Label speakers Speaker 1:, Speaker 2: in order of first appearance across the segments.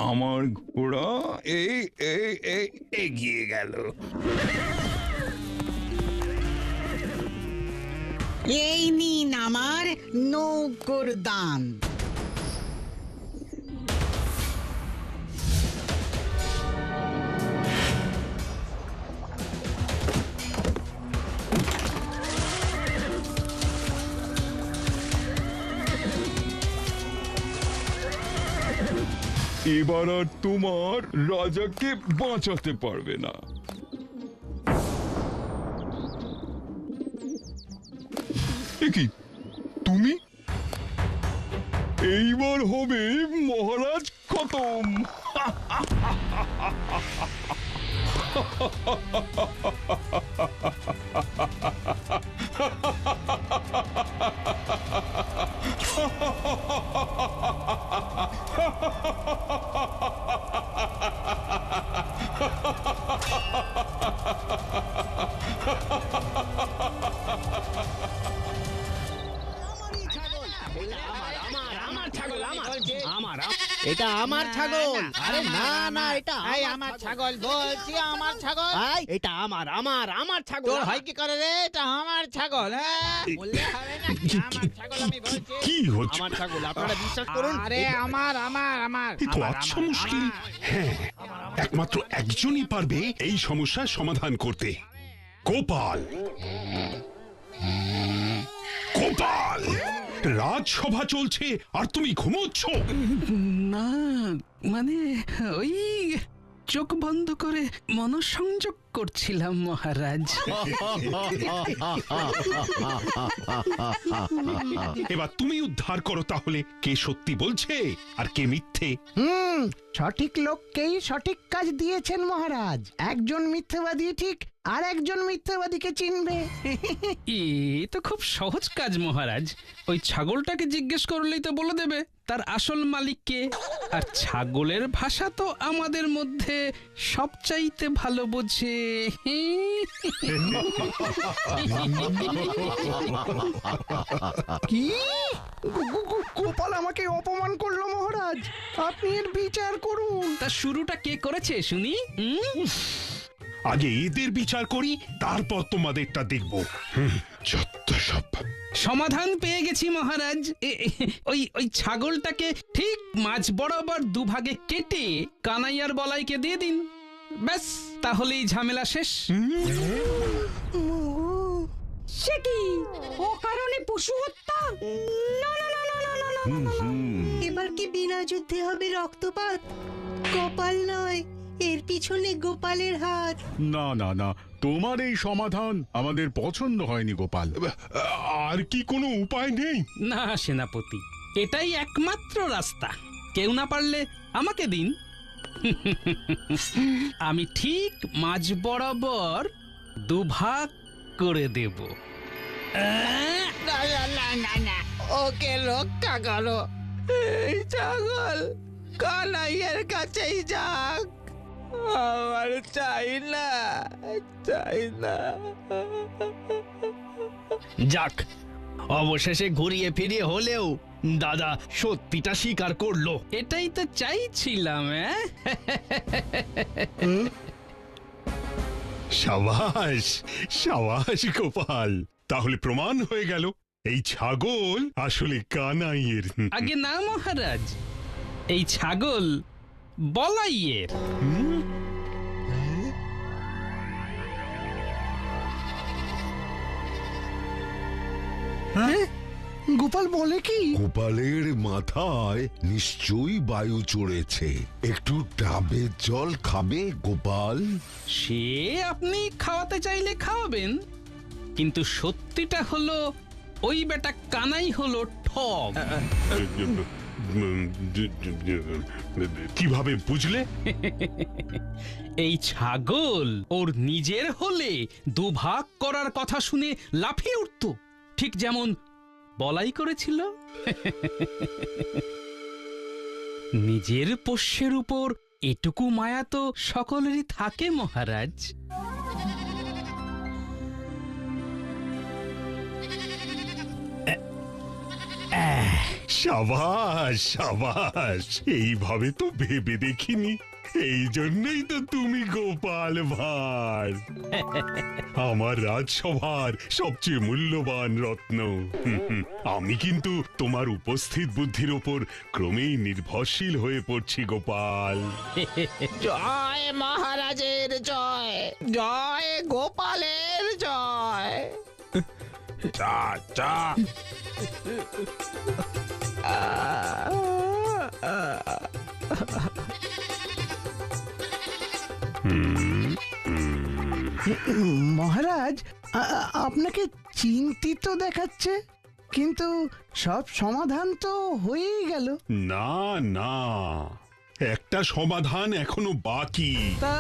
Speaker 1: আমার ঘোড়া এই এই এই এগিয়ে গেল।
Speaker 2: এই নিন আমার নৌকোর দান।
Speaker 1: এবার আর তোমার রাজাকে বাঁচাতে পারবে না। কি তুমি? এইবার হবে মহারাজ খতম।
Speaker 3: এটা আমার ছাগল। আরে না না, এটা আমার ছাগল বলছি, আমার ছাগল। এটা আমার আমার আমার ছাগল। তোর হয় কি করে রে? এটা আমার ছাগল। হ্যাঁ বললে হবে না, আমার ছাগল আমি বলছি।
Speaker 4: কি হচ্ছে?
Speaker 3: আমার ছাগল, আপনারা বিশ্বাস করুন। আরে আমার আমার আমার
Speaker 4: এ তো আচ্ছা মুশকিল। হ্যাঁ, একমাত্র একজনই পারবে এই সমস্যার সমাধান করতে। গোপাল। গোপাল, রাজসভা চলছে আর তুমি ঘুমোচ্ছ?
Speaker 5: না মানে ওই চোখ বন্ধ করে মনোসংযোগ করছিলাম মহারাজ।
Speaker 4: এবার তুমি উদ্ধার করো তাহলে, কে সত্যি বলছে আর কে মিথ্যে।
Speaker 6: সঠিক লোককেই সঠিক কাজ দিয়েছেন মহারাজ। একজন মিথ্যাবাদী ঠিক আর একজন মিথ্যাবাদীকে চিনবে।
Speaker 5: এ তো খুব সহজ কাজ মহারাজ। ওই ছাগলটাকে জিজ্ঞেস করলেই তো বলে দেবে তার আসল মালিককে। আর ছাগলের ভাষা তো আমাদের মধ্যে সবচাইতে ভালো বোঝে।
Speaker 6: কি? গোপাল আমাকে অপমান করলো মহারাজ, আপনি এর বিচার করুন।
Speaker 5: তা শুরুটা কে করেছে শুনি?
Speaker 4: আগে এদের বিচার করি, তারপর তোমাদেরটা দেখবো। যত সব।
Speaker 5: সমাধান পেয়ে গেছি মহারাজ। ওই ওই ছাগলটাকে ঠিক মাঝ বরাবর দুভাগে কেটে কানাইয়ার বলাইকে দিয়ে দিন, ব্যাস তাহলেই ঝামেলা শেষ।
Speaker 7: সে কি অকারণে পশু হত্যা? না না না না না না না, না। এবার কি বিনা যুদ্ধে হবে রক্তপাত? গোপাল নয়, এর পিছনে গোপালের হাত।
Speaker 1: না না না, তোমার এই সমাধান আমাদের পছন্দ হয়নি গোপাল।
Speaker 4: আর কি কোনো উপায় নেই?
Speaker 5: না সেনাপতি, এটাই একমাত্র রাস্তা। কেউ না পারলে আমাকে দিন। আমি ঠিক মাঝ বরাবর দুভাগ করে দেব।
Speaker 3: না না না না না, ওকে রক্ষা করো। এই ছাগল কানাইয়ের কাছেই যাক, আমার চাই না, চাই না।
Speaker 8: যাক, অবশেষে ঘুরিয়ে ফিরিয়ে হলেও দাদা সত্যিটা স্বীকার করলো।
Speaker 5: এটাই তো চাইছিলাম।
Speaker 4: সাবাস সাবাস গোপাল, তাহলে প্রমাণ হয়ে গেল এই ছাগল আসলে কানাইয়ের।
Speaker 5: আগে না মহারাজ, এই ছাগল বলাইয়ের।
Speaker 6: গোপাল বলে কি?
Speaker 9: গোপালের মাথায় নিশ্চয়ই বায়ু চড়েছে। একটু ডাবের জল খাবে গোপাল?
Speaker 5: সে আপনি খাওয়াতে চাইলে খাওয়াবেন, কিন্তু সত্যিটা হলো ওই বেটা কানাই হলো ঠগ।
Speaker 4: কিভাবে বুঝলে?
Speaker 5: এই ছাগল ওর নিজের হলে দুভাগ করার কথা শুনে লাফিয়ে উঠত, ঠিক যেমন বলাই করেছিল। নিজের পোষ্যের উপর এটুকু মায়া তো সকলেরই থাকে মহারাজ।
Speaker 4: সাবাস সাবাস, এইভাবে তো ভেবে দেখিনি। এই জন্যই তো তুমি গোপাল ভাঁড়, আমার রাজসভার সবচেয়ে মূল্যবান রত্ন। আমি কিন্তু তোমার উপস্থিত বুদ্ধির ওপর ক্রমেই নির্ভরশীল হয়ে পড়ছি গোপাল।
Speaker 3: জয় মহারাজের জয়, জয় গোপালের জয়।
Speaker 4: চা চা।
Speaker 6: মহারাজ, আপনাকে চিন্তিত দেখাচ্ছে, কিন্তু সব সমাধান তো হয়েই গেল।
Speaker 4: না না, একটা সমাধান এখনো বাকি।
Speaker 5: তা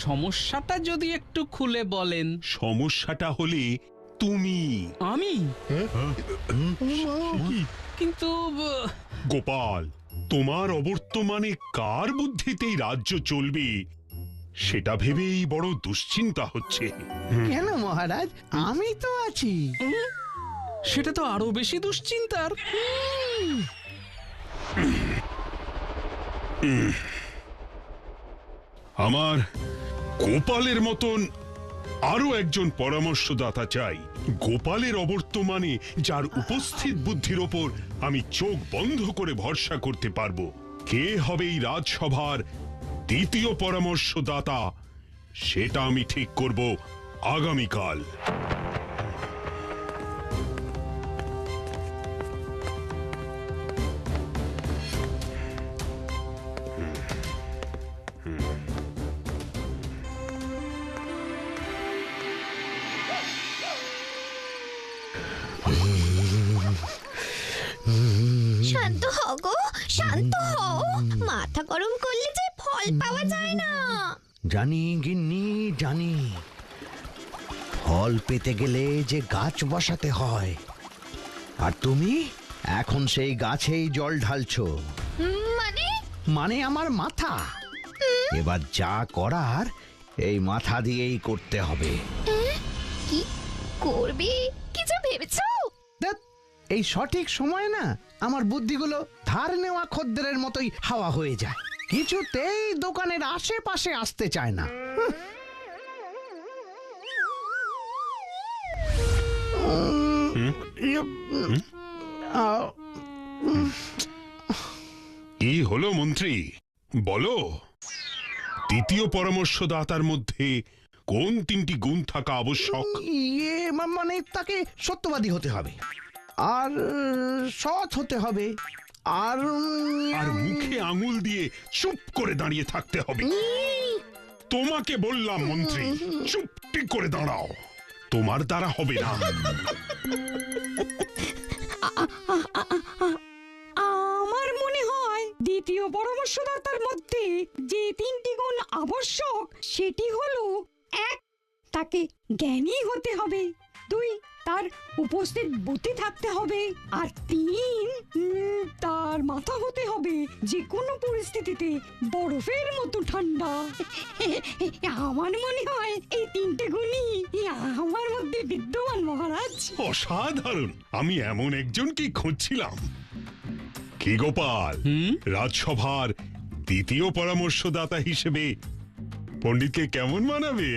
Speaker 5: সমস্যাটা যদি একটু খুলে বলেন।
Speaker 4: সমস্যাটা হলে তুমি।
Speaker 5: আমি? কিন্তু
Speaker 4: গোপাল, তোমার অবর্তমানে কার বুদ্ধিতেই রাজ্য চলবে সেটা ভেবেই বড় দুশ্চিন্তা হচ্ছে।
Speaker 6: কেন মহারাজ, আমি তো আছি।
Speaker 5: সেটা তো আরো বেশি দুশ্চিন্তার।
Speaker 4: আমার গোপালের মতন আরো একজন পরামর্শদাতা চাই। গোপালের অবর্তমানে যার উপস্থিত বুদ্ধির ওপর আমি চোখ বন্ধ করে ভরসা করতে পারবো। কে হবে এই রাজসভার দ্বিতীয় পরামর্শদাতা সেটা আমি ঠিক করব আগামীকাল।
Speaker 10: শান্ত হও গো, শান্ত হও। মাথা গরম করলে যে ফল পাওয়া যায় না।
Speaker 6: জানি গিন্নি, জানি। ফল পেতে গেলে যে গাছ বসাতে হয়, আর তুমি এখন সেই গাছেই জল ঢালছো।
Speaker 10: মানে?
Speaker 6: মানে আমার মাথা। এবার যা করার এই মাথা দিয়েই করতে হবে।
Speaker 10: কি করবে, কিছু ভেবেছো?
Speaker 6: ধ্যাৎ, এই সঠিক সময় না আমার বুদ্ধিগুলো ধার নেওয়া খদ্দেরের মতোই হাওয়া হয়ে যায়, কিছুতেই দোকানের আশেপাশে আসতে চায় না।
Speaker 4: কি হলো মন্ত্রী, বলো। দ্বিতীয় পরামর্শদাতার মধ্যে কোন তিনটি গুণ থাকা আবশ্যক?
Speaker 6: মানে তাকে সত্যবাদী হতে হবে, আর সৎ হতে হবে, আর
Speaker 4: আর মুখে আঙুল দিয়ে চুপ করে দাঁড়িয়ে থাকতে হবে। তোমাকে বললাম মন্ত্রী, চুপটি করে দাঁড়াও, তোমার দ্বারা হবে না।
Speaker 7: আমার মনে হয় দ্বিতীয় পরামর্শদাতার মধ্যে যে তিনটি গুণ আবশ্যক সেটি হলো: 1, তাকে জ্ঞানী হতে হবে; 2, তার উপস্থিত বুদ্ধি থাকতে হবে; আর 3, তার মাথা হতে হবে যে কোনো পরিস্থিতিতে বরফের মতো ঠান্ডা। আমার মনে হয় এই তিনটে গুণই আমার মধ্যে বিদ্যমান মহারাজ।
Speaker 4: অসাধারণ, আমি এমন একজনকেই খুঁজছিলাম। কি গোপাল, রাজসভার দ্বিতীয় পরামর্শদাতা হিসেবে পণ্ডিতকে কেমন মানাবে?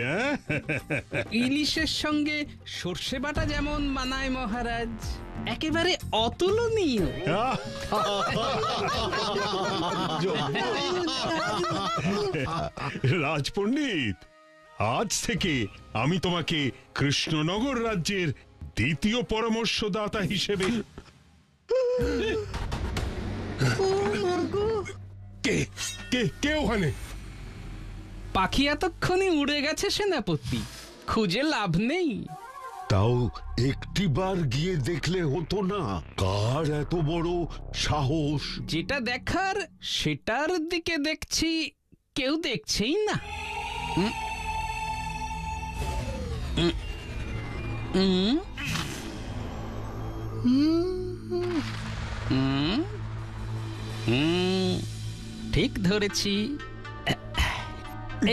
Speaker 5: ইলিশের সঙ্গে সর্ষে বাটা যেমন মানায় মহারাজ, একেবারে অতুলনীয়।
Speaker 4: রাজপণ্ডিত, আজ থেকে আমি তোমাকে কৃষ্ণনগর রাজ্যের দ্বিতীয় পরামর্শদাতা হিসেবে। কে কে কে ওখানে?
Speaker 5: পাখি এতক্ষণে উড়ে গেছে সেনাপতি, খুঁজে লাভ নেই।
Speaker 9: তাও একটিবার গিয়ে দেখলে হতো না? কার এত বড় সাহস?
Speaker 5: যেটা দেখার সেটার দিকে দেখছি, কেউ দেখছেই না। ঠিক ধরেছি।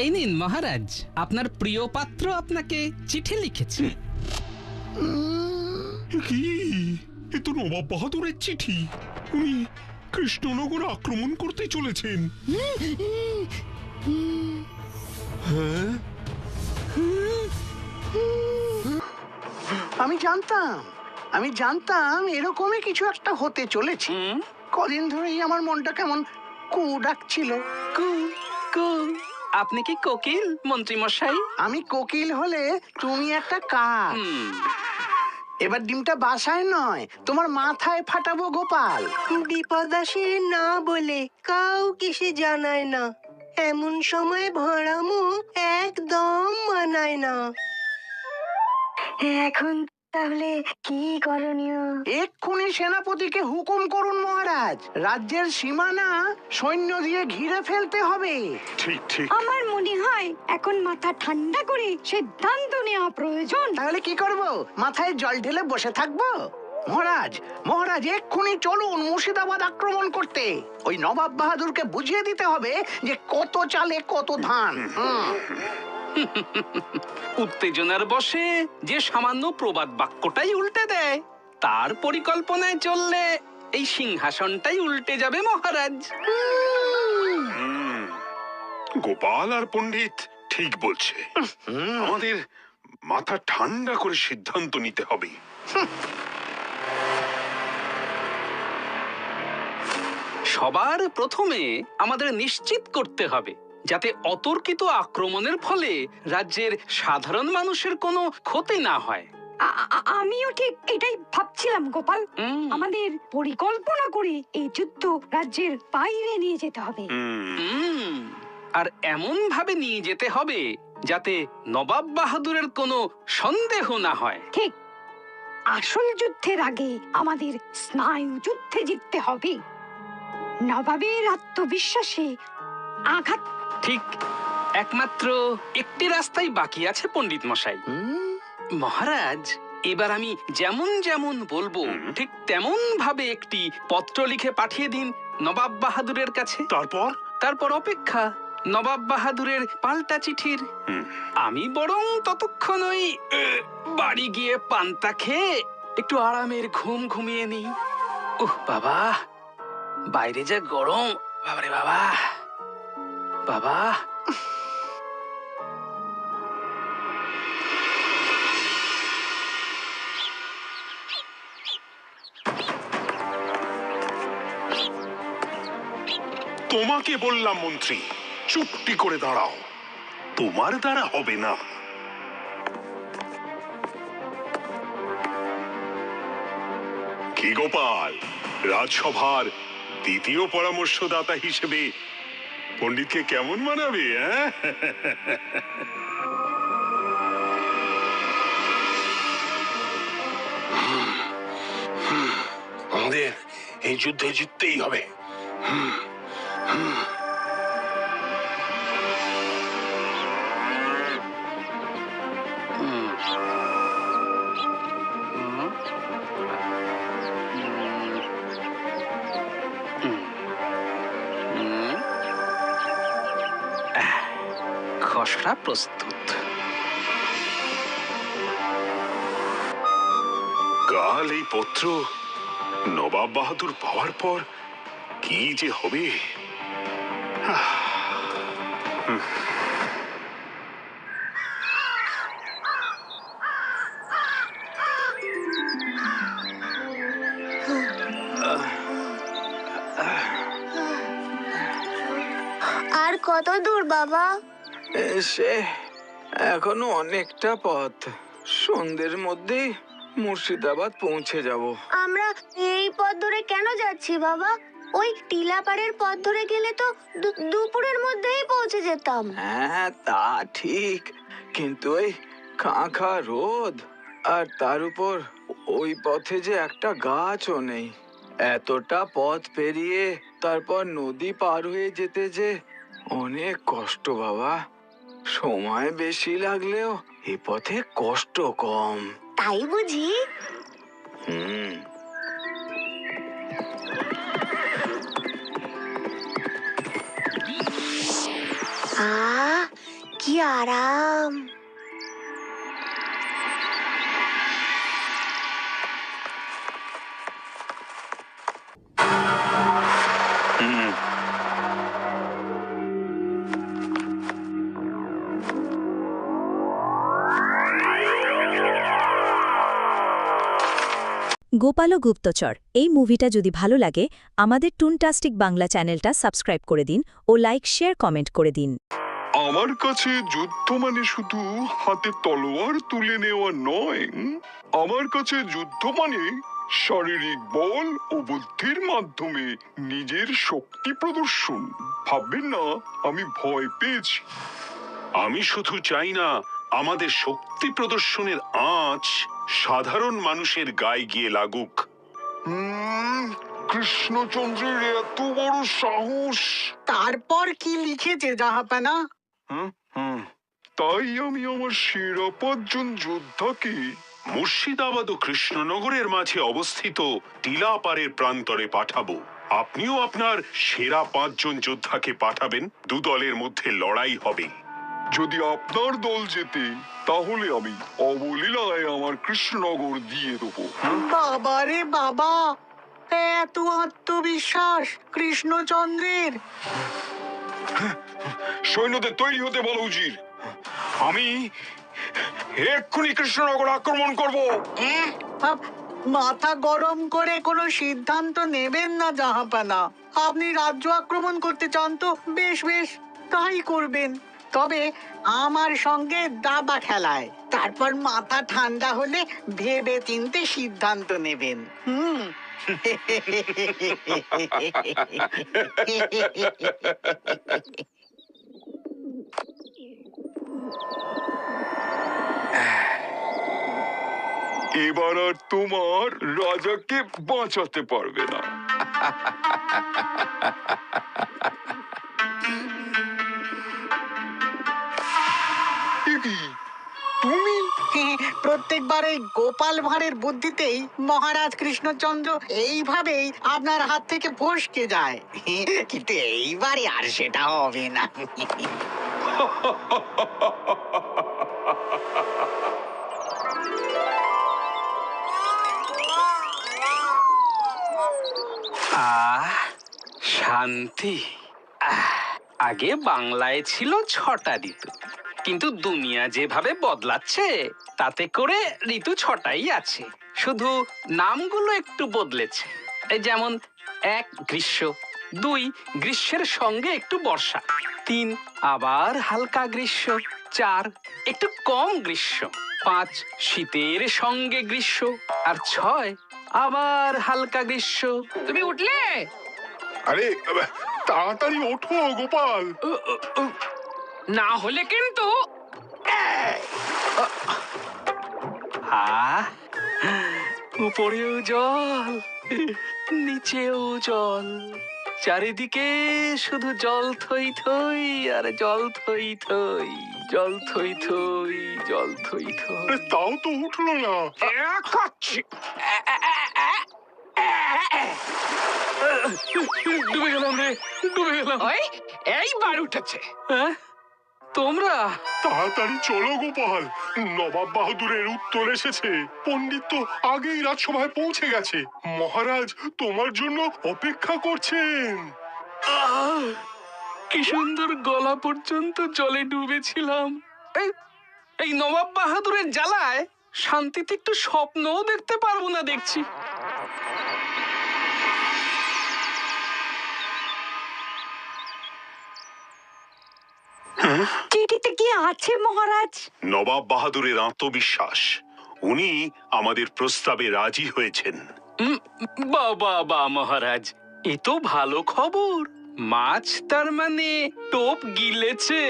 Speaker 5: এই নিন মহারাজ, আপনার প্রিয় পাত্র আপনাকে চিঠি লিখেছে।
Speaker 4: কি, এ তো নবাব বাহাদুরের চিঠি। উনি কৃষ্ণনগর আক্রমণ করতে চলেছেন। হ্যাঁ,
Speaker 11: আমি জানতাম এরকমই কিছু একটা হতে চলেছে। কদিন ধরেই আমার মনটা কেমন কু ডাকছিল।
Speaker 5: আপনি কি কোকিল মন্ত্রী মশাই?
Speaker 11: আমি কোকিল হলে তুমি একটা কাক। এবার ডিমটা বাসায় নয়, তোমার মাথায় ফাটাবো গোপাল।
Speaker 7: বিপদ আসে না বলে কাউকে সে জানায় না, এমন সময় ভরামু একদম মানায় না। এখন তাহলে কি করণীয়?
Speaker 11: এক্ষুনি সেনাপতিকে হুকুম করুন মহারাজ, রাজ্যের সীমানা সৈন্য দিয়ে ঘিরে ফেলতে হবে।
Speaker 4: ঠিক ঠিক।
Speaker 7: আমার মনে হয় এখন মাথা ঠান্ডা করে সিদ্ধান্ত নেওয়া প্রয়োজন।
Speaker 11: তাহলে কি করব? মাথায় জল ঢেলে বসে থাকবো? মহারাজ মহারাজ এক্ষুনি চলুন মুর্শিদাবাদ আক্রমণ করতে। ওই নবাব বাহাদুরকে বুঝিয়ে দিতে হবে যে কত চালে কত ধান।
Speaker 5: উত্তেজনার বশে যে সামান্য প্রবাদ বাক্যটাই উল্টে দেয়, তার পরিকল্পনায় চললে এই সিংহাসনটাই উল্টে যাবে মহারাজ।
Speaker 4: গোপাল আর পণ্ডিত ঠিক বলছে। আমাদের মাথা ঠান্ডা করে সিদ্ধান্ত নিতে হবে।
Speaker 5: সবার প্রথমে আমাদের নিশ্চিত করতে হবে যাতে অতর্কিত আক্রমণের ফলে রাজ্যের সাধারণ মানুষের কোনো ক্ষতি না হয়।
Speaker 7: আমিও ঠিক এটাই ভাবছিলাম গোপাল। আমাদের পরিকল্পনা করে এই যুদ্ধ রাজ্যের বাইরে নিয়ে যেতে হবে।
Speaker 5: আর এমন ভাবে নিয়ে যেতে হবে যাতে নবাব বাহাদুরের কোনো সন্দেহ না হয়।
Speaker 7: ঠিক, আসল যুদ্ধের আগে আমাদের স্নায়ু যুদ্ধে জিততে হবে। নবাবের আত্মবিশ্বাসে আঘাত।
Speaker 5: ঠিক, একমাত্র একটি রাস্তাই বাকি আছে পণ্ডিত মশাই। মহারাজ, এবার আমি যেমন যেমন বলবো ঠিক তেমন ভাবে একটি পত্র লিখে পাঠিয়ে দিন নবাব বাহাদুরের কাছে। তারপর অপেক্ষা নবাব বাহাদুরের পাল্টা চিঠির। আমি বরং ততক্ষণ ওই বাড়ি গিয়ে পান্তা খেয়ে একটু আরামের ঘুম ঘুমিয়ে নিই। উহ বাবা, বাইরে যা গরম! বাবারে বাবা, বাবা।
Speaker 4: তোমাকে বললাম মন্ত্রী, চুপটি করে দাঁড়াও। তোমার দ্বারা হবে না। কি গোপাল, রাজসভার দ্বিতীয় পরামর্শদাতা হিসেবে পণ্ডিতকে কেমন মানাবে?
Speaker 12: আমাদের এই যুদ্ধে জিততেই হবে।
Speaker 5: খসড়া প্রস্তুত।
Speaker 4: কাল এই পত্র নবাব বাহাদুর পাওয়ার পর কি যে হবে।
Speaker 10: আর কত দূর বাবা?
Speaker 13: সে এখনো অনেকটা পথ। সন্ধ্যের মধ্যেই মুর্শিদাবাদ পৌঁছে যাব।
Speaker 10: আমরা এই পথ ধরে কেন যাচ্ছি বাবা? ওই টিলাপাড়ের পথ ধরে গেলে তো দুপুরের মধ্যেই পৌঁছে যেতাম।
Speaker 13: হ্যাঁ তা ঠিক, কিন্তু ওই খাঁ রোদ, আর তার উপর ওই পথে যে একটা গাছও নেই। এতটা পথ পেরিয়ে তারপর নদী পার হয়ে যেতে যে অনেক কষ্ট বাবা। সময় বেশি লাগলেও এ পথে কষ্ট কম।
Speaker 10: তাই বুঝি? কি আরাম!
Speaker 14: গোপাল ও গুপ্তচর এই মুভিটা যদি ভালো লাগে আমাদের টুনটাস্টিক বাংলা চ্যানেলটা সাবস্ক্রাইব করে দিন ও লাইক শেয়ার কমেন্ট করে দিন।
Speaker 15: আমার কাছে যুদ্ধ মানে শুধু হাতে তলোয়ার তুলে নেওয়া নয়, আমার কাছে যুদ্ধ মানে শারীরিক বল ও বুদ্ধির মাধ্যমে নিজের শক্তি প্রদর্শন। ভাববেন না আমি ভয় পেয়েছি।
Speaker 4: আমি শুধু চাই না আমাদের শক্তি প্রদর্শনের আঁচ সাধারণ মানুষের গায়ে গিয়ে লাগুক।
Speaker 15: কৃষ্ণচন্দ্রের এত বড় সাহস!
Speaker 11: তারপর কি লিখেছে জাহাপানা?
Speaker 15: তাই আমি আমার সেরা 5 জন যোদ্ধাকে
Speaker 4: মুর্শিদাবাদ ও কৃষ্ণনগরের মাঝে অবস্থিত টিলাপাড়ের প্রান্তরে পাঠাবো। আপনিও আপনার সেরা 5 জন যোদ্ধাকে পাঠাবেন। 2 দলের মধ্যে লড়াই হবে।
Speaker 15: যদি আপনার দল জেতে তাহলে আমি অবলীলায় আমার কৃষ্ণনগর দিয়ে দেবো।
Speaker 11: বাবা রে বাবা, এত আত্মবিশ্বাস কৃষ্ণচন্দ্রের!
Speaker 15: সৈন্যদের তৈরি হতে বলো উজির। আমি এক্ষুনি কৃষ্ণনগর আক্রমণ করব।
Speaker 11: মাথা গরম করে কোনো সিদ্ধান্ত নেবেন না জাহাপানা। আপনি রাজ্য আক্রমণ করতে চান তো বেশ বেশ তাই করবেন, তবে আমার সঙ্গে দাবা খেলায়। তারপর মাথা ঠান্ডা হলে ভেবে চিন্তে সিদ্ধান্ত নেবেন।
Speaker 15: এবার আর তোমার রাজাকে বাঁচাতে পারবে না।
Speaker 11: তুমি প্রত্যেকবার এই গোপাল ভাঁড়ের বুদ্ধিতেই মহারাজ কৃষ্ণচন্দ্র এইভাবেই আপনার হাত থেকে ফসকে যায়, কিন্তু এইবারে আর সেটা হবে না।
Speaker 5: শান্তি। আগে বাংলায় ছিল 6টা ঋতু, কিন্তু দুনিয়া যেভাবে বদলাচ্ছে তাতে করে ঋতু 6টাই আছে, শুধু নামগুলো একটু বদলেছে। এই যেমন 1 গ্রীষ্ম, 2 গ্রীষ্মের সঙ্গে একটু বর্ষা, 3 আবার হালকা গ্রীষ্ম, 4 একটু কম গ্রীষ্ম, 5 শীতের সঙ্গে গ্রীষ্ম, আর 6 আবার হালকা গ্রীষ্ম। তুমি উঠলে?
Speaker 15: আরে তাড়াতাড়ি ওঠো গোপাল,
Speaker 5: না হলে কিন্তু উপরেও জল, নিচেও জল, চারিদিকে শুধু জল থই থই আর জল থই থই, জল থই থই, জল থই থই।
Speaker 15: তাও তো উঠলো না।
Speaker 5: ডুবে গেলাম রে, ডুবে গেলাম। এইবার উঠেছে। তোমরা
Speaker 15: তাড়াতাড়ি চলো গোপাল, নবাব বাহাদুরের উত্তর এসেছে। পণ্ডিত তো আগেই রাজসভায় পৌঁছে গেছে। মহারাজ তোমার জন্য অপেক্ষা করছেন।
Speaker 5: কি সুন্দর গলা পর্যন্ত জলে ডুবেছিলাম। এই নবাব বাহাদুরের জ্বালায় শান্তিতে একটু স্বপ্নও দেখতে পারবো না দেখছি।
Speaker 7: চিঠিতে কি আছে মহারাজ?
Speaker 4: নবাব বাহাদুরের আত্মবিশ্বাস, উনি আমাদের প্রস্তাবে রাজি হয়েছেন।
Speaker 5: বাবা বা মহারাজ, এ তো ভালো খবর। মাছ তার মানে টোপ গিলেছে।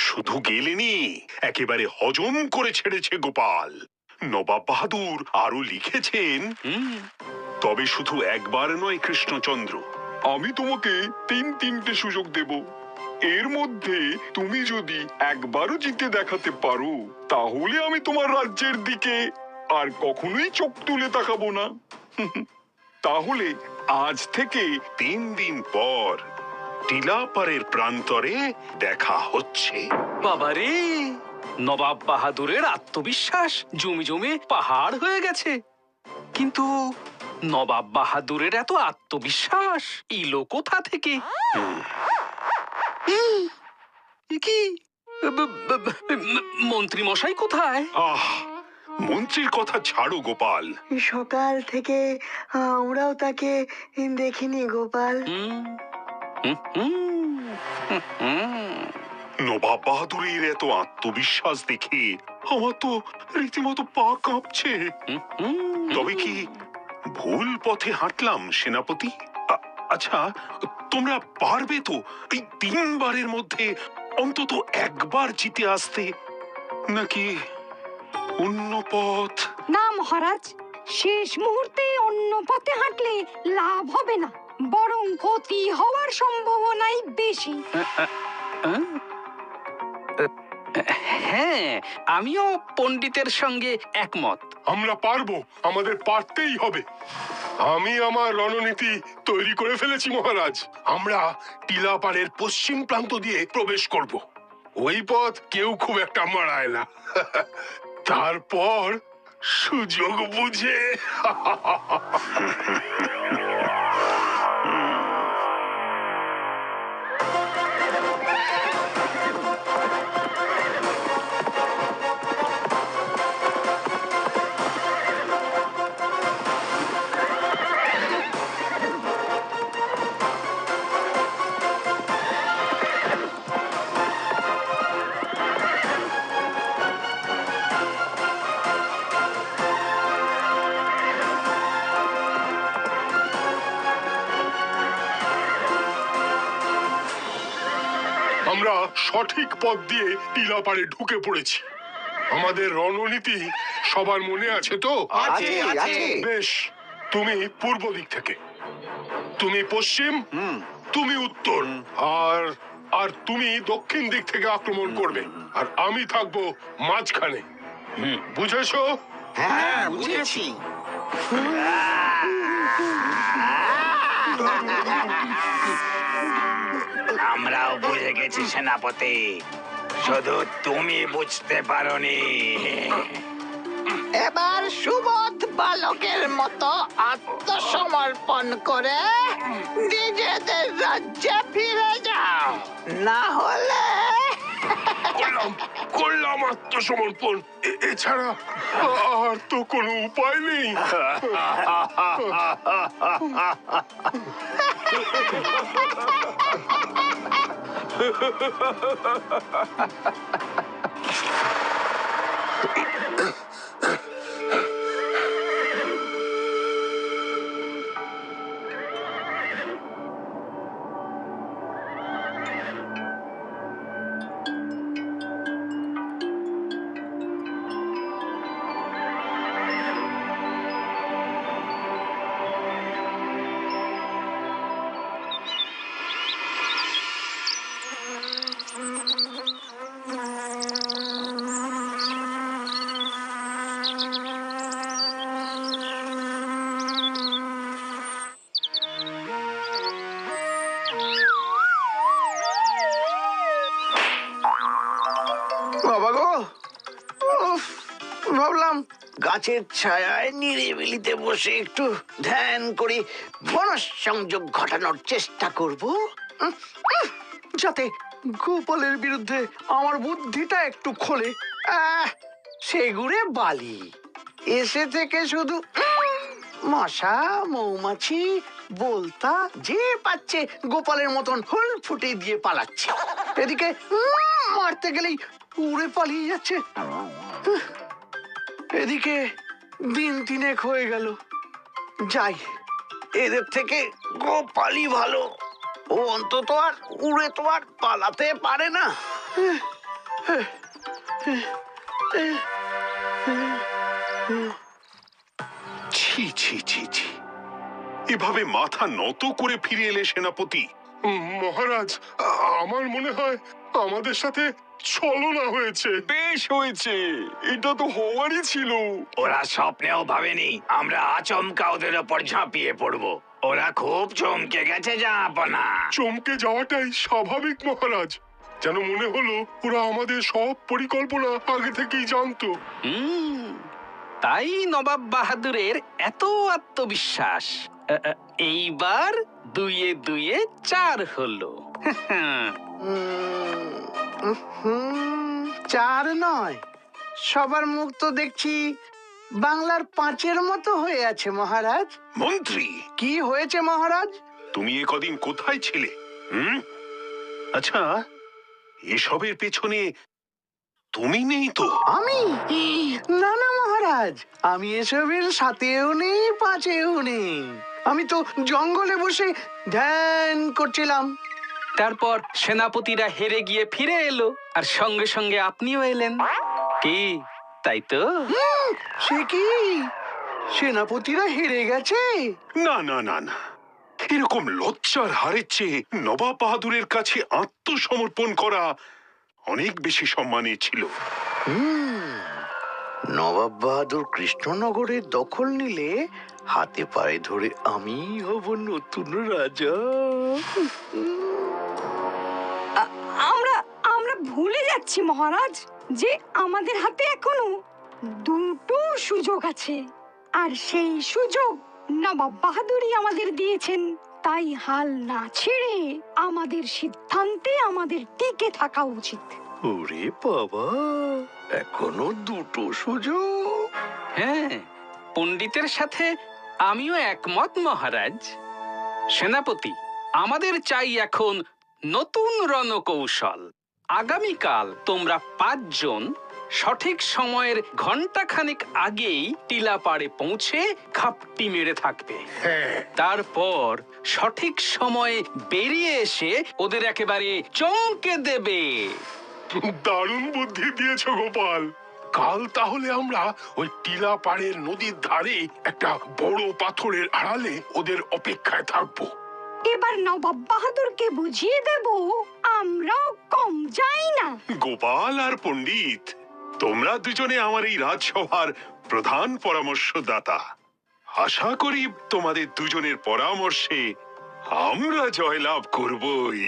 Speaker 4: শুধু গেলেনি, একেবারে হজম করে ছেড়েছে গোপাল। নবাব বাহাদুর আরো লিখেছেন, তবে শুধু একবার নয় কৃষ্ণচন্দ্র,
Speaker 15: আমি তোমাকে 3টে সুযোগ দেব। এর মধ্যে তুমি যদি একবারও জিতে দেখাতে পারো তাহলে আমি তোমার রাজ্যের দিকে আর কখনোই চোখ তুলে তাকাবো না। তাহলে আজ থেকে
Speaker 4: 3 দিন পর টিলাপাড়ের প্রান্তরে দেখা হচ্ছে।
Speaker 5: বাবারে, নবাব বাহাদুরের আত্মবিশ্বাস জমে জমে পাহাড় হয়ে গেছে। কিন্তু নবাব বাহাদুরের এত আত্মবিশ্বাস এলো কোথা থেকে? কি মন্ত্রী মশাই কোথায়?
Speaker 4: আহ, মন্ত্রীর কথা ছাড়ো গোপাল।
Speaker 16: সকাল থেকে আমরাও তাকে দেখিনি গোপাল।
Speaker 4: নবাব বাহাদুরের এত আত্মবিশ্বাস দেখে আমার তো রীতিমতো পা কাঁপছে। তবে কি ভুল পথে হাঁটলাম সেনাপতি? আচ্ছা, তোমরা পারবে তো এই 3 বারের মধ্যে অন্তত একবার জিতে আসতে, নাকি অন্য পথ?
Speaker 7: না মহারাজ, শেষ মুহূর্তে অন্য পথে হাঁটলে লাভ হবে না, বরং ক্ষতি হওয়ার সম্ভাবনাই বেশি।
Speaker 5: হ্যাঁ, আমিও পণ্ডিতের সঙ্গে একমত।
Speaker 15: আমরা পারবো, আমাদের পারতেই হবে। আমি আমার রণনীতি তৈরি করে ফেলেছি মহারাজ। আমরা টিলাপাড়ের পশ্চিম প্রান্ত দিয়ে প্রবেশ করব। ওই পথ কেউ খুব একটা মারায় না। তারপর সুযোগ বুঝে আমরা সঠিক পথ দিয়ে টিলাপাড়ে ঢুকে পড়েছি। আমাদের রণনীতি সবার মনে আছে তো?
Speaker 11: আছে, আছে।
Speaker 15: বেশ, তুমি পূর্ব দিক থেকে, তুমি পশ্চিম, তুমি উত্তর, আর তুমি দক্ষিণ দিক থেকে আক্রমণ করবে, আর আমি থাকবো মাঝখানে। বুঝেছো?
Speaker 11: হ্যাঁ, বুঝেছি।
Speaker 17: আমরাও বুঝে গেছি সেনাপতি, শুধু তুমি বুঝতে পারোনি।
Speaker 11: এবার সুবোধ বালকের মতো আত্মসমর্পণ করে নিজেদের রাজ্যে ফিরে যাও, না হলে
Speaker 15: করলাম আত্মসমর্পণ। এছাড়া আর তো কোনো উপায় নেই।
Speaker 11: বাবা গো, ভাবলাম গাছের ছায়ায় নিরিবিলিতে বসে একটু ধ্যান করে মনঃসংযোগ ঘটানোর চেষ্টা করব, যাতে গোপালের বিরুদ্ধে আমার বুদ্ধিটা একটু খোলে। সেগুড়ে বালি এসে থেকে শুধু মশা, মৌমাছি, বলতা যে পাচ্ছে গোপালের মতন হুল ফুটে দিয়ে পালাচ্ছে। এদিকে মারতে গেলেই উড়ে পালিয়ে যাচ্ছে। এদিকে দিন 3 হয়ে গেল। যাই, এদের থেকে গোপালই ভালো। ও অন্তত আর উড়ে তো আর পালাতে পারে না।
Speaker 4: ছি ছি ছি ছি, এভাবে মাথা নত করে ফিরে এলে সেনাপতি?
Speaker 15: মহারাজ, আমার মনে হয় আমাদের সাথে ছলনা হয়েছে।
Speaker 12: বেশ হয়েছে, এটা তো হওয়ারই ছিল।
Speaker 17: ওরা স্বপ্নেও ভাবেনি আমরা আচমকা ওদের ওপর ঝাঁপিয়ে পড়বো। ওরা খুব চমকে গেছে জাহাপনা।
Speaker 15: চমকে যাওয়াটাই স্বাভাবিক মহারাজ। যেন মনে হলো ওরা আমাদের সব পরিকল্পনা আগে থেকেই জানতো।
Speaker 5: তাই নবাব বাহাদুরের এত আত্মবিশ্বাস। এইবার 2-এ 4 হলো।
Speaker 11: চার নয়, সবার মুখ তো দেখছি বাংলার 5-এর মতো হয়ে আছে মহারাজ।
Speaker 12: মন্ত্রী,
Speaker 11: কি হয়েছে মহারাজ?
Speaker 12: তুমি এ কদিন কোথায় ছিলে? আচ্ছা, এসবের পেছনে তুমি নেই তো?
Speaker 11: আমি? না না মহারাজ, আমি এসবের সাথেও নেই, 5-এও নেই। আমি তো জঙ্গলে বসে ধ্যান করছিলাম।
Speaker 5: তারপর সেনাপতিরা হেরে গিয়ে ফিরে এলো, আর সঙ্গে সঙ্গে আপনিও এলেন। কি তাই তো?
Speaker 11: সে কি, সেনাপতিরা হেরে গেছে?
Speaker 12: না না না না, এরকম লজ্জার হারের চেয়ে নবাব বাহাদুরের কাছে আত্মসমর্পণ করা অনেক বেশি সম্মানের ছিল।
Speaker 11: নবাব বাহাদুর কৃষ্ণনগরের দখল নিলে হাতে পায়ে ধরে আমি হব নতুন রাজা।
Speaker 7: আমরা ভুলে যাচ্ছি মহারাজ যে আমাদের হাতে এখনো দুটো সুযোগ আছে, আর সেই সুযোগ নবাব বাহাদুরই আমাদের দিয়েছেন। তাই হাল না ছেড়ে আমাদের সিদ্ধান্তে আমাদের টিকে থাকা উচিত।
Speaker 11: ওরে বাবা, এখনো দুটো সুযোগ?
Speaker 5: হ্যাঁ, পণ্ডিতের সাথে আমিও একমত মহারাজ। সেনাপতি, আমাদের চাই এখন নতুন রণকৌশল। আগামীকাল তোমরা 5 জন সঠিক সময়ের ঘন্টাখানেক আগেই টিলাপাড়ে পৌঁছে ঘাপটি মেরে থাকবে। তারপর সঠিক সময়ে বেরিয়ে এসে ওদের একেবারে চমকে দেবে।
Speaker 12: দারুণ বুদ্ধি দিয়েছো গোপাল। কাল তাহলে আমরা ওই টিলা পাড়ের নদীর ধারে একটা বড় পাথরের আড়ালে ওদের অপেক্ষায় থাকবো।
Speaker 7: এবার নবাব বাহাদুরকে বুঝিয়ে দেব আমরাও কম যাই না।
Speaker 12: গোপাল আর পণ্ডিত, তোমরা দুজনে আমার এই রাজসভার প্রধান পরামর্শদাতা। আশা করি তোমাদের দুজনের পরামর্শে আমরা জয়লাভ করবই।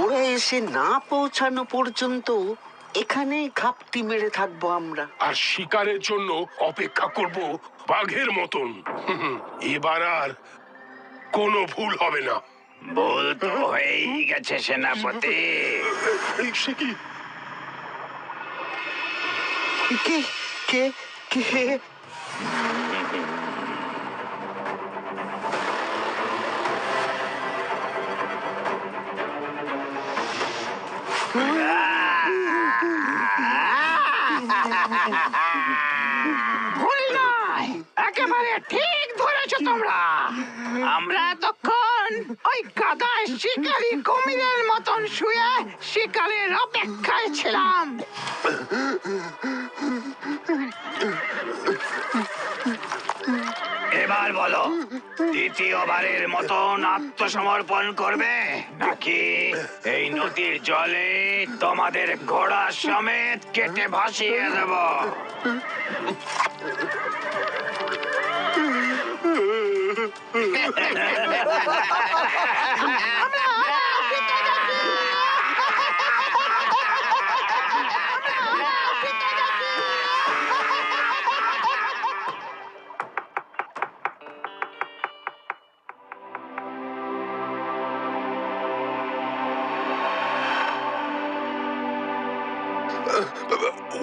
Speaker 11: ওরা এসে না পৌঁছানো পর্যন্ত এখানে ঘাপটি মেরে থাকবো আমরা,
Speaker 12: আর শিকারের জন্য অপেক্ষা করব বাঘের মতন। এবার আর কোনো ভুল হবে না।
Speaker 17: ভুল তো হয়েই গেছে সেনাপতি।
Speaker 12: সে কি?
Speaker 11: কে কে কে?
Speaker 3: ভুল নয়, একেবারে ঠিক ধরেছো তোমরা। আমরা তখন ওই কাদায় শিকারী কুমিরের মতন শুয়ে শিকারের অপেক্ষায় ছিলাম।
Speaker 17: এবার বলো, দ্বিতীয়বারের মতন আত্মসমর্পণ করবে নাকি এই নদীর জলে তোমাদের ঘোড়া সমেত কেটে ভাসিয়ে দেব?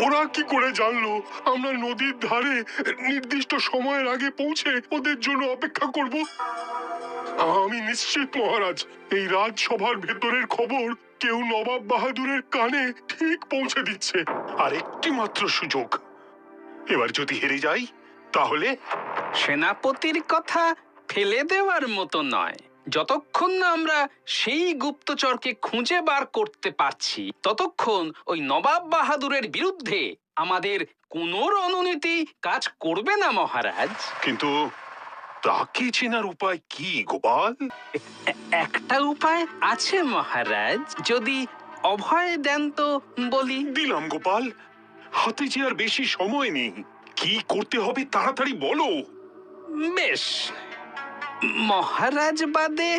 Speaker 15: ওরা কি করে জানলো আমরা নদীর ধারে নির্দিষ্ট সময়ের আগে পৌঁছে ওদের জন্য অপেক্ষা করব? আমি নিশ্চিত মহারাজ, এই রাজসভার ভেতরের খবর কেউ নবাব বাহাদুরের কানে ঠিক পৌঁছে দিচ্ছে।
Speaker 12: আর একটি মাত্র সুযোগ, এবার যদি হেরে যাই তাহলে?
Speaker 5: সেনাপতির কথা ফেলে দেওয়ার মতো নয়। যতক্ষণ না আমরা সেই গুপ্তচরকে খুঁজে বার করতে পারছি, ততক্ষণ ওই নবাব বাহাদুরের বিরুদ্ধে আমাদের কোনো রণনীতি কাজ করবে না মহারাজ।
Speaker 12: কিন্তু তাকে চেনার উপায় কি গোপাল?
Speaker 5: একটা উপায় আছে মহারাজ, যদি অভয় দেন তো বলি।
Speaker 12: দিলাম গোপাল, হাতে যে আর বেশি সময় নেই। কি করতে হবে তাড়াতাড়ি বলো।
Speaker 18: বেশ, মহারাজ বাদে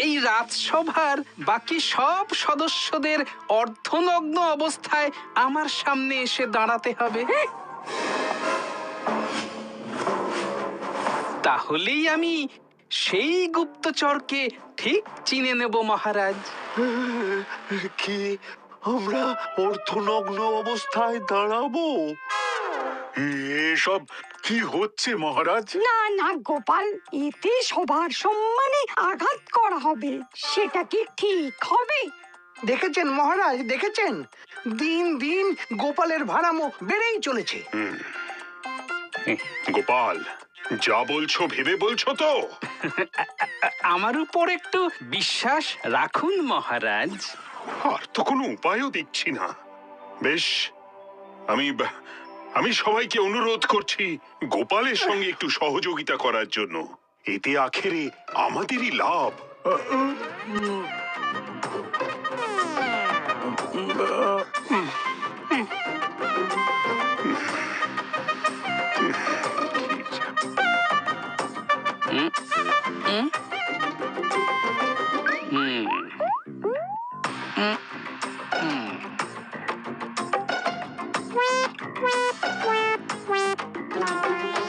Speaker 18: এই রাজসভার বাকি সব সদস্যদের অর্ধনগ্ন অবস্থায় আমার সামনে এসে দাঁড়াতে হবে। তাহলেই আমি সেই গুপ্তচরকে ঠিক চিনে নেব মহারাজ।
Speaker 9: কি আমরা অর্ধনগ্ন অবস্থায় দাঁড়াবো?
Speaker 1: এসব কি হচ্ছে মহারাজ?
Speaker 7: না না গোপাল, এতে সবার সম্মানে আঘাত করা হবে, সেটা কি ঠিক হবে?
Speaker 11: দেখেছেন মহারাজ, দেখেছেন দিন দিন গোপালের ভাড়ামো বেড়েই চলেছে।
Speaker 12: গোপাল, যা বলছো ভেবে বলছো তো?
Speaker 18: আমার উপর একটু বিশ্বাস রাখুন মহারাজ।
Speaker 12: আর তো কোনো উপায়ও দেখছি না। বেশ, আমি সবাইকে অনুরোধ করছি গোপালের সঙ্গে একটু সহযোগিতা করার জন্য। এতে আখেরে আমাদেরই লাভ।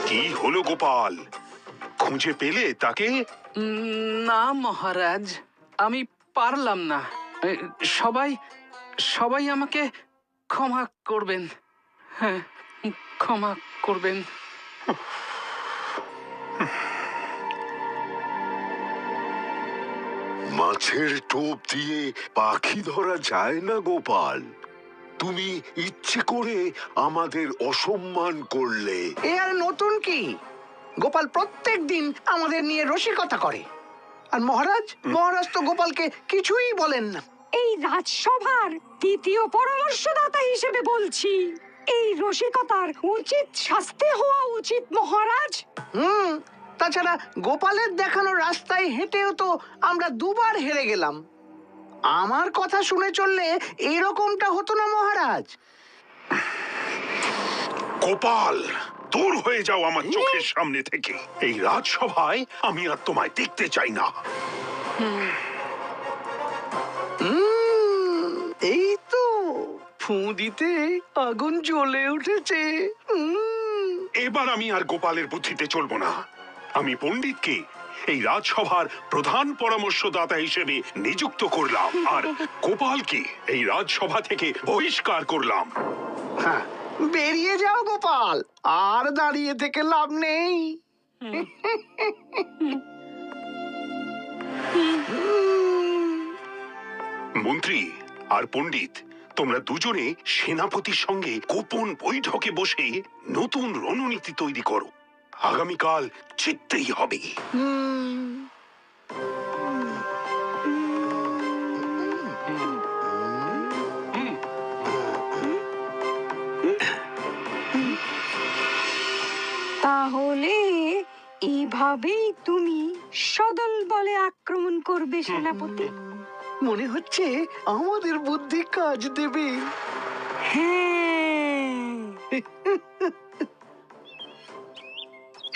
Speaker 12: কি হলো গোপাল, খুঁজে পেলে তাকে?
Speaker 18: না মহারাজ, আমি পারলাম না। সবাই আমাকে ক্ষমা করবেন। হ্যাঁ, ক্ষমা করবেন।
Speaker 9: মাছের টোপ দিয়ে পাখি ধরা যায় না গোপাল। তুমি ইচ্ছে করে আমাদের অসম্মান করলে।
Speaker 11: এ আর নতুন কি? গোপাল প্রত্যেক দিন আমাদের নিয়ে রসিকতা করে, আর মহারাজ তো গোপালকে কিছুই বলেন না।
Speaker 7: এই রাজসভার দ্বিতীয় পরামর্শদাতা হিসেবে বলছি, এই রসিকতার উচিত শাস্তি হওয়া উচিত মহারাজ।
Speaker 11: তাছাড়া গোপালের দেখানো রাস্তায় হেঁটেও তো আমরা দুবার হেরে গেলাম। আমার কথা শুনে চললে এরকমটা হতো না মহারাজ।
Speaker 12: গোপাল, দূর হয়ে যাও আমার চোখের সামনে থেকে। এই রাজসভায় আমি আর তোমায় দেখতে চাই না।
Speaker 11: এই তো ফু দিতে আগুন জ্বলে উঠেছে।
Speaker 12: এবার আমি আর গোপালের বুদ্ধিতে চলবো না। আমি পণ্ডিতকে এই রাজসভার প্রধান পরামর্শদাতা হিসেবে নিযুক্ত করলাম, আর গোপালকে এই রাজসভা থেকে বহিষ্কার করলাম।
Speaker 11: হ্যাঁ, বেরিয়ে যাও গোপাল, আর দাঁড়িয়ে থেকে লাভ নেই।
Speaker 12: মন্ত্রী আর পণ্ডিত, তোমরা দুজনে সেনাপতির সঙ্গে গোপন বৈঠকে বসে নতুন রণনীতি তৈরি করো। আগামীকাল জিততেই হবে।
Speaker 7: তাহলে এইভাবেই তুমি সদল বলে আক্রমণ করবে সেনাপতি?
Speaker 11: মনে হচ্ছে আমাদের বুদ্ধি কাজ দেবে।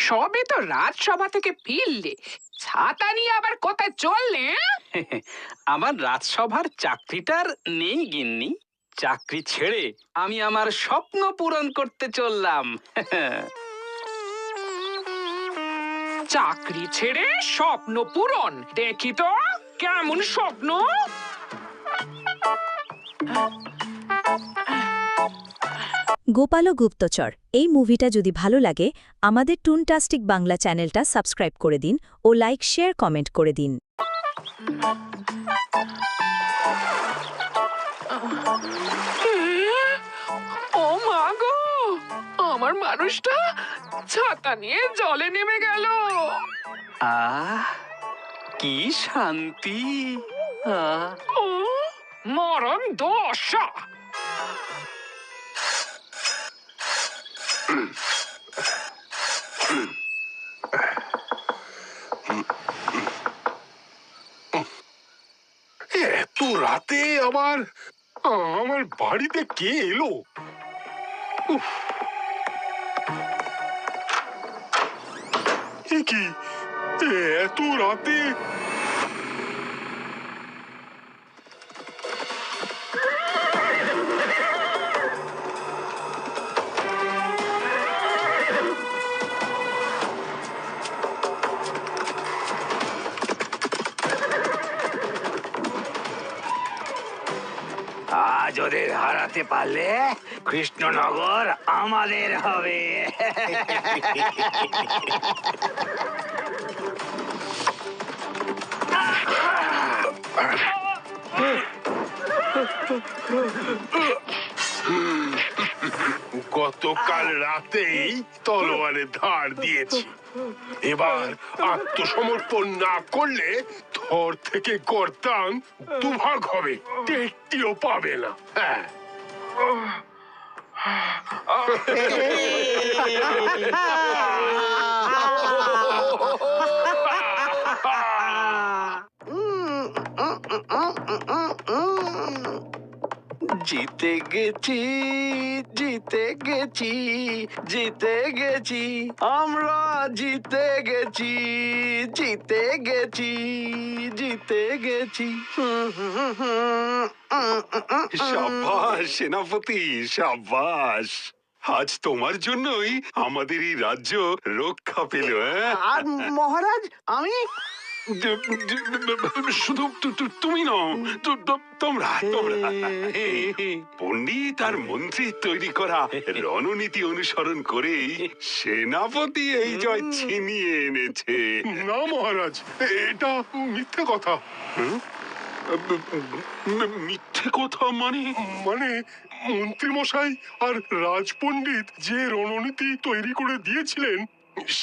Speaker 19: সবে তো রাজসভা থেকে ফিরলে, ছাতা নিয়ে আবার কোথায় চললে?
Speaker 18: আমার রাজসভার চাকরিটার নেই গিন্নি। চাকরি ছেড়ে আমি আমার স্বপ্ন পূরণ করতে চললাম।
Speaker 19: চাকরি ছেড়ে স্বপ্ন পূরণ? দেখি তো কেমন স্বপ্ন।
Speaker 14: গোপাল ও গুপ্তচর এই মুভিটা যদি ভালো লাগে আমাদের টুনটাস্টিক বাংলা চ্যানেলটা সাবস্ক্রাইব করে দিন ও লাইক শেয়ার কমেন্ট করে দিন।
Speaker 19: ও মা গো, আমার মানুষটা ছাতা নিয়ে জলে নেমে গেল।
Speaker 18: আহ, কি শান্তি।
Speaker 19: ও মরণ দশা।
Speaker 12: এত রাতে আমার বাড়িতে কে এলো? উফ।
Speaker 15: কি এত রাতে?
Speaker 17: আজ ওদের হারাতে পারলে কৃষ্ণনগর আমাদের হবে।
Speaker 12: গতকাল রাতেই তলোয়ারে ধার দিয়েছি, এবার আত্মসমর্পণ না করলে থর থেকে গর্দান দুভাগ হবে, টেটটিও পাবে না। হ্যাঁ,
Speaker 13: জিতে গেছি, জিতে গেছি, জিতে গেছি, আমরা জিতে গেছি, জিতে গেছি, জিতে গেছি।
Speaker 12: সাব্বাস সেনাপতি, সাব্বাস। আজ তোমার জন্যই আমাদের এই রাজ্য রক্ষা পেল।
Speaker 11: আর মহারাজ আমি
Speaker 12: শুধু তুমি নও, তোমরা পণ্ডিত আর মন্ত্রী তৈরি করা রণনীতি অনুসরণ করেই সেনাপতি এই জয় ছিনিয়ে এনেছে।
Speaker 15: না মহারাজ, এটা মিথ্যে কথা।
Speaker 12: মিথ্যে কথা মানে?
Speaker 15: মানে মন্ত্রী মশাই আর রাজপণ্ডিত যে রণনীতি তৈরি করে দিয়েছিলেন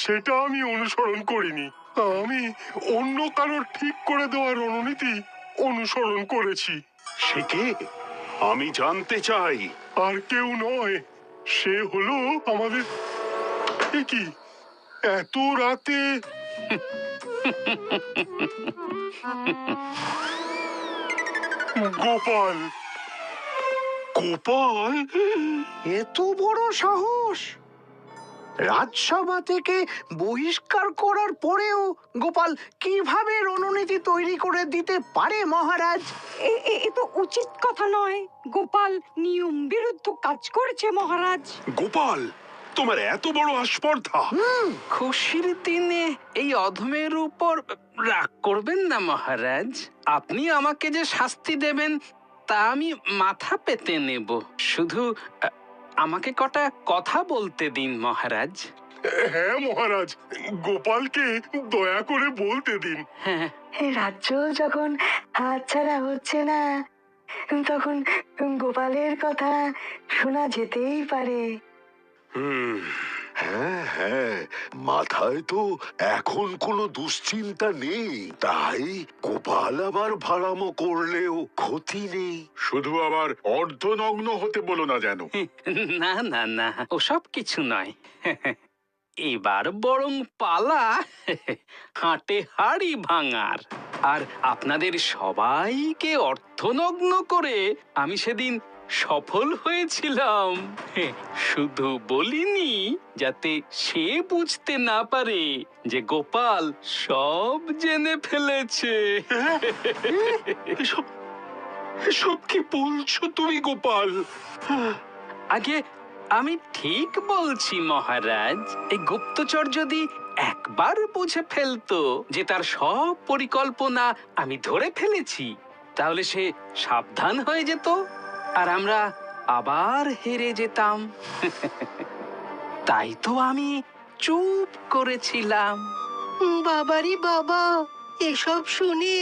Speaker 15: সেটা আমি অনুসরণ করিনি। আমি অন্য কারোর ঠিক করে দেওয়া রণনীতি অনুসরণ করেছি।
Speaker 12: সে কে? আমি জানতে চাই।
Speaker 15: আর কেউ নয়, সে হলো আমাদের। এ কি এত রাতে? গোপাল।
Speaker 12: গোপাল?
Speaker 11: এত বড় সাহস! রাজসভা থেকে বহিষ্কার করার পরেও গোপাল কিভাবে রণনীতি তৈরি করে দিতে পারে মহারাজ?
Speaker 7: এ তো উচিত কথা নয়। গোপাল নিয়ম বিরুদ্ধ কাজ করেছে মহারাজ।
Speaker 12: গোপাল, তোমার এত বড় আস্পর্ধা!
Speaker 18: খুশির দিনে এই অধমের উপর রাগ করবেন না মহারাজ। আপনি আমাকে যে শাস্তি দেবেন তা আমি মাথা পেতে নেব। শুধু আমাকে কটা কথা বলতে দিন মহারাজ।
Speaker 15: হ্যাঁ মহারাজ, গোপালকে দয়া করে বলতে দিন।
Speaker 18: হ্যাঁ,
Speaker 16: রাজ্য যখন হাতছাড়া হচ্ছে না, তখন গোপালের কথা শোনা যেতেই পারে।
Speaker 9: হ্যাঁ হ্যাঁ, মাথায় তো এখন কোনো দুশ্চিন্তা নেই, তাই গোপাল আবার ভাড়ামো করলেও ক্ষতি নেই।
Speaker 1: শুধু আবার অর্ধনগ্ন হতে বলো না যেন।
Speaker 18: না না না, ওসব কিছু নয়। এবার বরং পালা হাটে হাড়ি ভাঙার। আর আপনাদের সবাইকে অর্থনগ্ন করে আমি সেদিন সফল হয়েছিলাম। শুধু বলিনি যাতে সে বুঝতে না পারে যে গোপাল সব জেনে ফেলেছে।
Speaker 12: এসব কি বলছো তুমি গোপাল?
Speaker 18: আগে আমি ঠিক বলছি মহারাজ। এই গুপ্তচর যদি একবার বুঝে ফেলতো যে তার সব পরিকল্পনা আমি ধরে ফেলেছি, তাহলে সে সাবধান হয়ে যেত আর আমরা আবার হেরে যেতাম। তাই তো আমি চুপ করেছিলাম।
Speaker 7: বাবারি বাবা, এসব শুনে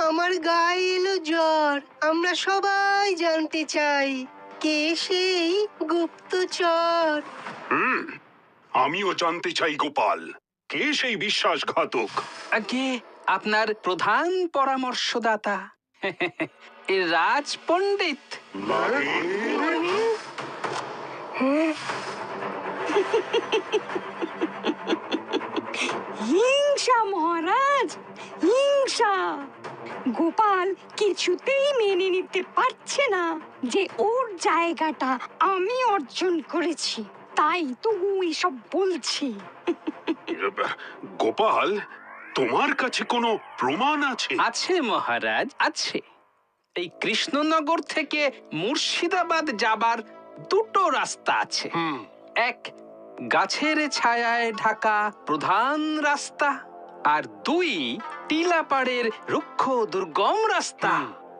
Speaker 7: আমার গায়ে এলো জ্বর। আমরা সবাই জানতে চাই কে সেই গুপ্তচর।
Speaker 12: আমিও জানতে চাই গোপাল, কে সেই বিশ্বাসঘাতক?
Speaker 18: আগে আপনার প্রধান পরামর্শদাতা রাজ পণ্ডিত।
Speaker 7: হিংসা মহারাজ, হিংসা। গোপাল কিছুতেই মেনে নিতে পারছে না যে ওর জায়গাটা আমি অর্জন করেছি, তাই তো ও এসব বলছি।
Speaker 12: গোপাল, তোমার কাছে কোনো প্রমাণ আছে?
Speaker 18: আছে মহারাজ, আছে। এই কৃষ্ণনগর থেকে মুর্শিদাবাদ যাবার দুটো রাস্তা আছে। এক, গাছের ছায়ায় ঢাকা প্রধান রাস্তা, আর দুই, টিলাপাড়ের রুক্ষ দুর্গম রাস্তা।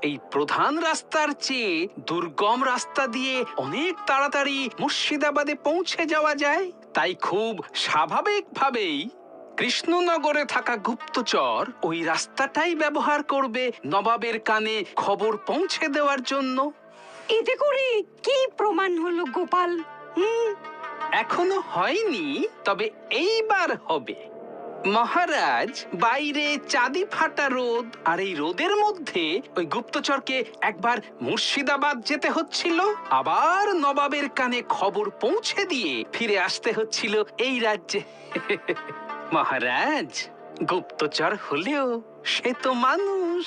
Speaker 18: এই প্রধান রাস্তার চেয়ে দুর্গম রাস্তা দিয়ে অনেক তাড়াতাড়ি মুর্শিদাবাদে পৌঁছে যাওয়া যায়। তাই খুব স্বাভাবিকভাবেই কৃষ্ণনগরে থাকা গুপ্তচর ওই রাস্তাটাই ব্যবহার করবে নবাবের কানে খবর পৌঁছে দেওয়ার জন্য।
Speaker 7: এতে করে কি প্রমাণ হলো গোপাল?
Speaker 18: এখনো হয়নি, তবে এইবার হবে। মহারাজ, বাইরে চাঁদি ফাটা রোদ, আর এই রোদের মধ্যে ওই গুপ্তচরকে একবার মুর্শিদাবাদ যেতে হচ্ছিল, আবার নবাবের কানে খবর পৌঁছে দিয়ে ফিরে আসতে হচ্ছিল এই রাজ্যে। মহারাজ, গুপ্তচর হলেও সে তো মানুষ,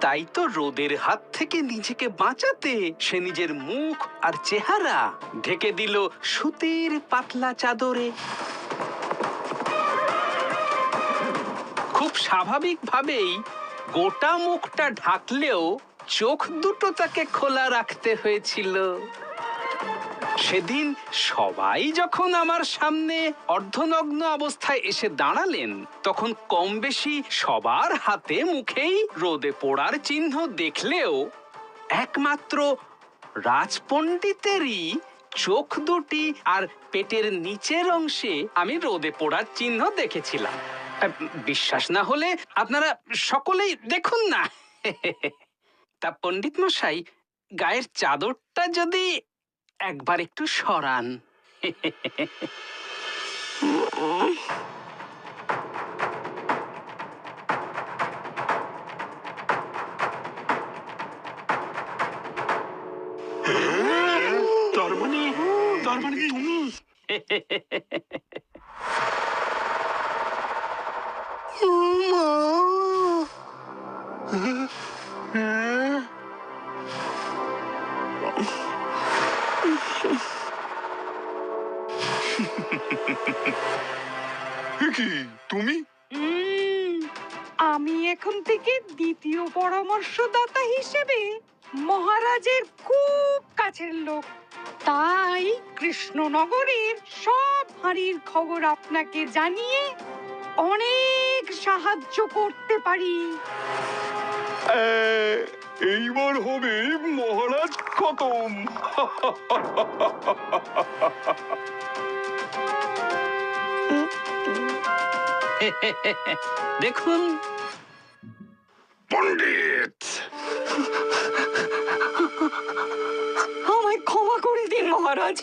Speaker 18: তাই তো রোদের হাত থেকে নিজেকে বাঁচাতে সে নিজের মুখ আর চেহারা ঢেকে দিল সুতির পাতলা চাদরে। খুব স্বাভাবিকভাবেই গোটা মুখটা ঢাকলেও চোখ দুটো তাকে খোলা রাখতে হয়েছিল। সেদিন সবাই যখন আমার সামনে অর্ধনগ্ন অবস্থায় এসে দাঁড়ালেন, তখন কম বেশি সবার হাতে মুখেই রোদে পোড়ার চিহ্ন দেখলেও একমাত্র রাজপণ্ডিতেরই চোখ দুটি আর পেটের নিচের অংশে আমি রোদে পোড়ার চিহ্ন দেখেছিলাম। বিশ্বাস না হলে আপনারা সকলেই দেখুন না। তা পণ্ডিত মশাই, গায়ের চাদরটা যদি একবার একটু সরান।
Speaker 12: তার মানে তুমি?
Speaker 15: কি তুমি?
Speaker 7: আমি এখন থেকে দ্বিতীয় পরামর্শদাতা হিসেবে মহারাজের খুব কাছের লোক, তাই কৃষ্ণনগরের সব হাঁড়ির খবর আপনাকে জানিয়ে অনেক সাহায্য করতে পারি।
Speaker 15: এইবার হবে মহারাজ খতম।
Speaker 18: দেখুন
Speaker 12: পণ্ডিত,
Speaker 7: আমায় ক্ষমা করে দিন মহারাজ,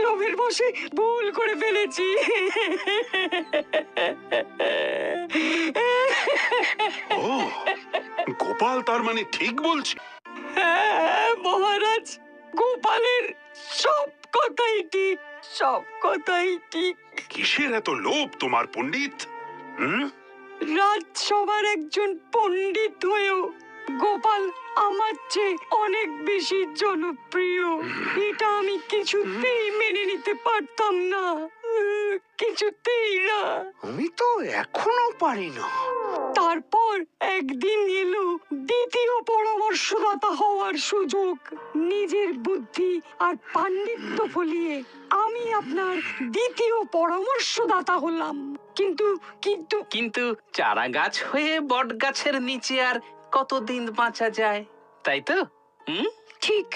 Speaker 7: লোভের বশে ভুল করে ফেলেছি।
Speaker 12: ও, গোপাল তার মানে ঠিক বলছে?
Speaker 7: হ্যাঁ মহারাজ, গোপালের সব কথাই ঠিক, সব কথাই ঠিক।
Speaker 12: কিসের এত লোভ তোমার পণ্ডিত?
Speaker 7: রাজসভার একজন পণ্ডিত হয়েও গোপাল আমার চেয়ে অনেক বেশি জনপ্রিয়। এটা আমি কিছুতেই মেনে নিতে পারতাম না, কিছুতেই না।
Speaker 11: আমি তো এখনো পারি না।
Speaker 7: তারপর একদিন এলো দ্বিতীয় পরামর্শদাতা হওয়ার সুযোগ। নিজের বুদ্ধি আর পাণ্ডিত্য ফলিয়ে আমি আপনার দ্বিতীয় পরামর্শদাতা হলাম। কিন্তু কিন্তু
Speaker 18: কিন্তু চারা গাছ হয়ে বট গাছের নিচে আর কতদিন বাঁচা যায়, তাই তো?
Speaker 7: ঠিক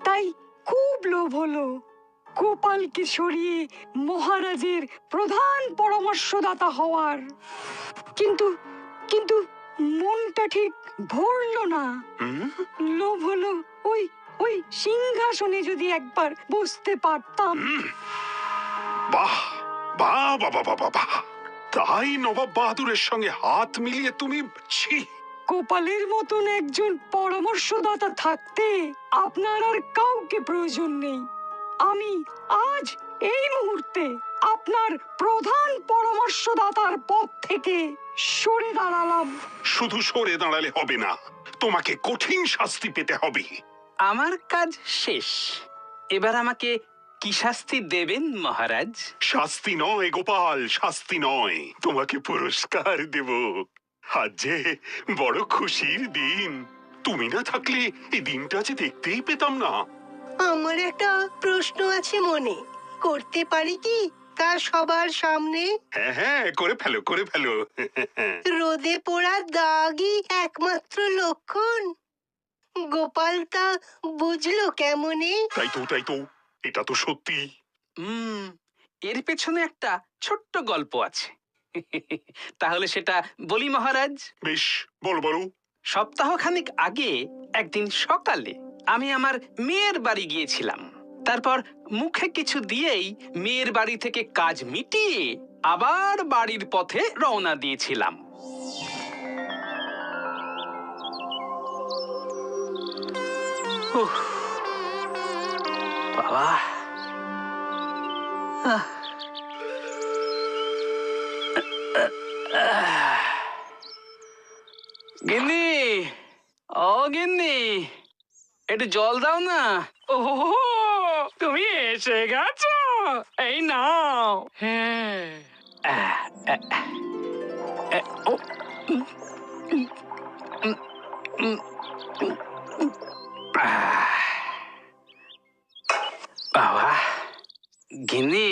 Speaker 7: তাই খুব লোভ হলো গোপালকে সরিয়ে মহারাজের প্রধান পরামর্শদাতা হওয়ার। কিন্তু কিন্তু মনটা ঠিক ভরল না। লোভ হলো ওই ওই সিংহাসনে যদি একবার বসতে পারতাম।
Speaker 12: বাহ বাহ বাবা বাবা বাহ! তাই নবাব বাহাদুরের সঙ্গে হাত মিলিয়ে তুমি?
Speaker 7: গোপালের মতন একজন পরামর্শদাতা থাকতে আপনার আর কাউকে প্রয়োজন নেই। আমি আজ এই মুহূর্তে আপনার প্রধান পরামর্শদাতার পদ থেকে সরে দাঁড়ালাম।
Speaker 12: শুধু সরে দাঁড়ালে হবে না, তোমাকে কঠিন শাস্তি পেতে হবে।
Speaker 18: আমার কাজ শেষ, এবার আমাকে কি শাস্তি দেবেন মহারাজ?
Speaker 12: শাস্তি নয় গোপাল, শাস্তি নয়, তোমাকে পুরস্কার দেব। আজ যে বড় খুশির দিন, তুমি না থাকলে এই দিনটা যে দেখতেই পেতাম না।
Speaker 7: আমার একটা প্রশ্ন আছে মনে, করতে পারি কি তা সবার সামনে?
Speaker 12: হ্যাঁ হ্যাঁ, করে ফেলো করে ফেলো।
Speaker 7: রোদে পোড়া দাগই একমাত্র লক্ষণ, গোপাল তা বুঝলো কেমনে?
Speaker 12: তাই তো, এটা তো সত্যি।
Speaker 18: এর পেছনে একটা ছোট্ট গল্প আছে। তাহলে সেটা বলি মহারাজ।
Speaker 12: বেশ, বলো।
Speaker 18: সপ্তাহখানেক আগে একদিন সকালে আমি আমার মেয়ের বাড়ি গিয়েছিলাম। তারপর মুখে কিছু দিয়েই মেয়ের বাড়ি থেকে কাজ মিটিয়ে আবার বাড়ির পথে রওনা দিয়েছিলাম। বাবা, গিন্নি, ও গিন্নি, একটু জল দাও না।
Speaker 19: ও তুমি এসে গেছো, এই নাও। হ্যাঁ,
Speaker 18: বাবা, গিন্নি,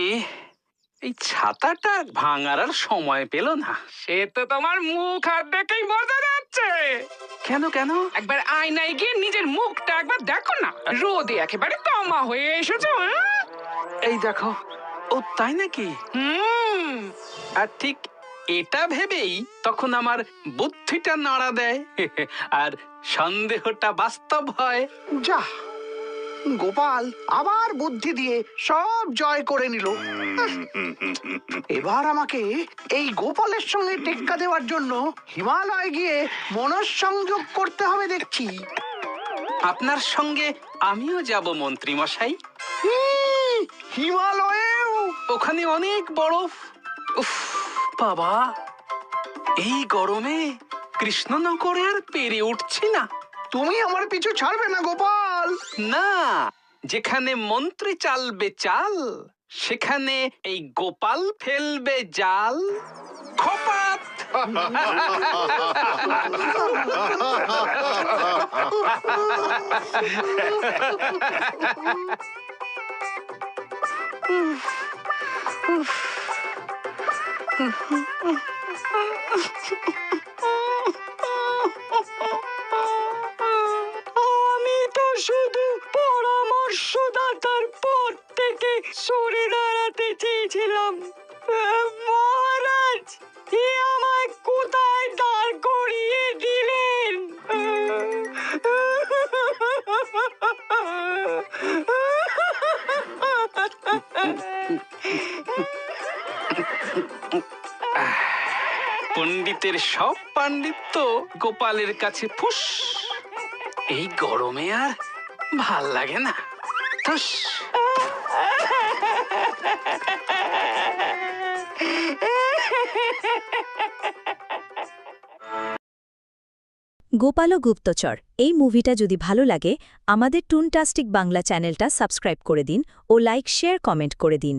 Speaker 18: এই ছাতাটা ভাঙার আর সময় পেল না।
Speaker 19: সে তো তোমার মুখ হাত দেখেই বোঝা যাচ্ছে।
Speaker 18: কেন?
Speaker 19: একবার আয়নায় গিয়ে নিজের মুখটা একবার দেখো না, রোদে একেবারে তামা হয়ে এসেছো।
Speaker 18: এই দেখো। ও তাই নাকি? আর ঠিক এটা ভেবেই তখন আমার বুদ্ধিটা নাড়া দেয় আর সন্দেহটা বাস্তব হয়।
Speaker 11: যা, গোপাল আবার বুদ্ধি দিয়ে সব জয় করে নিল। এবার আমাকে এই গোপালের সঙ্গে টেক্কা দেওয়ার জন্য হিমালয়ে গিয়ে মনঃসংযোগ করতে হবে দেখছি।
Speaker 18: আপনার সঙ্গে আমিও যাব মন্ত্রী মশাই।
Speaker 11: হিমালয়েও?
Speaker 18: ওখানে অনেক বরফ। উফ বাবা, এই গরমে কৃষ্ণনগরে আর পেরে উঠছি না।
Speaker 11: তুমি আমার পিছু ছাড়বে না গোপাল?
Speaker 18: না, যেখানে মন্ত্রী চালবে চাল, সেখানে এই গোপাল ফেলবে জাল। খপাত!
Speaker 7: আমি তো শুধু পরামর্শদাতার পদ থেকে সরে দাঁড়াতে চেয়েছিলাম। মহারাজ, এ আমায় কোথায় দাঁড় করিয়ে দিলেন?
Speaker 18: পণ্ডিতের সব পাণ্ডিত্য গোপালের কাছে ফুস। এই গরমে আর ভাল লাগে না। ঠুস।
Speaker 14: গোপাল ও গুপ্তচর এই মুভিটা যদি ভালো লাগে আমাদের টুনটাস্টিক বাংলা চ্যানেলটা সাবস্ক্রাইব করে দিন ও লাইক শেয়ার কমেন্ট করে দিন।